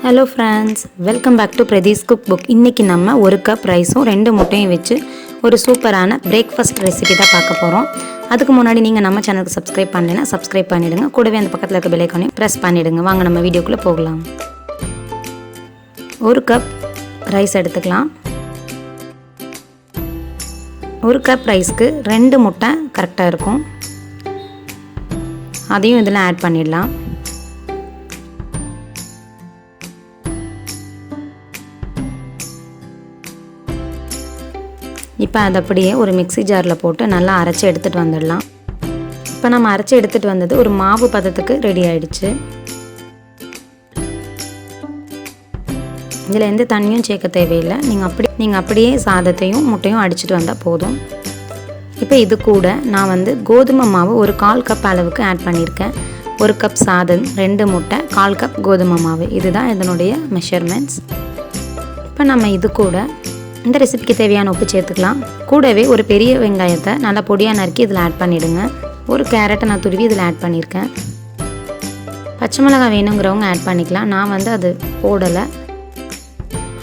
Hello friends, welcome back to Pradee's cookbook. இன்னைக்கு நம்ம ஒரு கப் ரைஸும் ரெண்டு முட்டையும் வச்சு ஒரு சூப்பரான பிரேக்ஃபாஸ்ட் ரெசிபி தான் பார்க்க போறோம். அதுக்கு முன்னாடி நீங்க நம்ம சேனலுக்கு சப்ஸ்கிரைப் பண்ணலைனா சப்ஸ்கிரைப் பண்ணிடுங்க. கூடவே அந்த பக்கத்துல இருக்க பெல் ஐகானையும் பிரஸ் பண்ணிடுங்க. வாங்க நம்ம வீடியோக்குள்ள போகலாம். ஒரு கப் ரைஸ் எடுத்துக்கலாம். ஒரு கப் ரைஸ்க்கு ரெண்டு முட்டை கரெக்ட்டா இருக்கும். அதையும் இதெல்லாம் ஆட் பண்ணிடலாம். இப்போ அதை அப்படியே ஒரு மிக்ஸி ஜாரில் போட்டு நல்லா அரைச்சி எடுத்துகிட்டு வந்துடலாம். இப்போ நம்ம அரைச்சி எடுத்துகிட்டு வந்தது ஒரு மாவு பதத்துக்கு ரெடி ஆகிடுச்சு. இதில் எந்த தண்ணியும் சேர்க்க தேவையில்லை. நீங்கள் அப்படியே சாதத்தையும் முட்டையும் அடிச்சுட்டு வந்தால் போதும். இப்போ இது கூட நான் கோதுமை மாவு ஒரு 1/4 கப் அளவுக்கு ஆட் பண்ணியிருக்கேன். 1 கப் சாதம், 2 முட்டை, 1/4 கப் கோதுமை மாவு, இதுதான் இதனுடைய மெஷர்மெண்ட்ஸ். இப்போ நம்ம இது கூட இந்த ரெசிபிக்கு தேவையான உப்பு சேர்த்துக்கலாம். கூடவே ஒரு பெரிய வெங்காயத்தை நல்லா பொடியாக நறுக்கி இதில் ஆட் பண்ணிவிடுங்க. ஒரு கேரட்டை நான் துருவி இதில் ஆட் பண்ணியிருக்கேன். பச்சை மிளகாய் வேணுங்கிறவங்க ஆட் பண்ணிக்கலாம். நான் அது போடலை.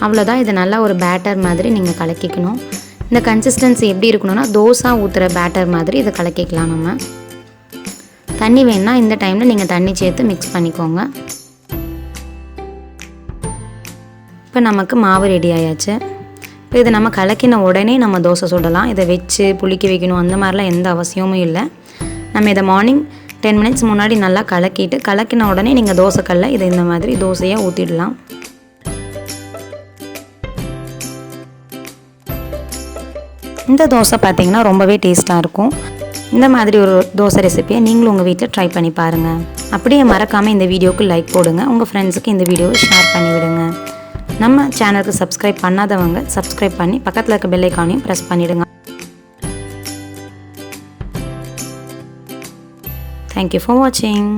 அவ்வளோதான். இது நல்லா ஒரு பேட்டர் மாதிரி நீங்கள் கலக்கிக்கணும். இந்த கன்சிஸ்டன்சி எப்படி இருக்கணும்னா தோசை ஊற்றுற பேட்டர் மாதிரி இதை கலக்கிக்கலாம். நம்ம தண்ணி வேணுன்னா இந்த டைமில் நீங்கள் தண்ணி சேர்த்து மிக்ஸ் பண்ணிக்கோங்க. இப்போ நமக்கு மாவு ரெடி ஆயாச்சு. இப்போ இதை நம்ம கலக்கின உடனே நம்ம தோசை சுடலாம். இதை வச்சு புளிக்க வைக்கணும் அந்த மாதிரிலாம் எந்த அவசியமும் இல்லை. நம்ம இதை மார்னிங் 10 மினிட்ஸ் முன்னாடி நல்லா கலக்கின உடனே நீங்கள் தோசைக்கல்ல இதை இந்த மாதிரி தோசையாக ஊற்றிடலாம். இந்த தோசை பார்த்திங்கன்னா ரொம்பவே டேஸ்ட்டாக இருக்கும். இந்த மாதிரி ஒரு தோசை ரெசிபியை நீங்களும் உங்கள் வீட்டில் ட்ரை பண்ணி பாருங்கள். அப்படியே மறக்காமல் இந்த வீடியோவுக்கு லைக் போடுங்க. உங்கள் ஃப்ரெண்ட்ஸுக்கு இந்த வீடியோவை ஷேர் பண்ணிவிடுங்க. நம்ம சேனலுக்கு சப்ஸ்கிரைப் பண்ணாதவங்க சப்ஸ்கிரைப் பண்ணி பக்கத்தில் இருக்க பெல் ஐகானையும் ப்ரெஸ் பண்ணிவிடுங்க. தேங்க்யூ ஃபார் வாட்சிங்.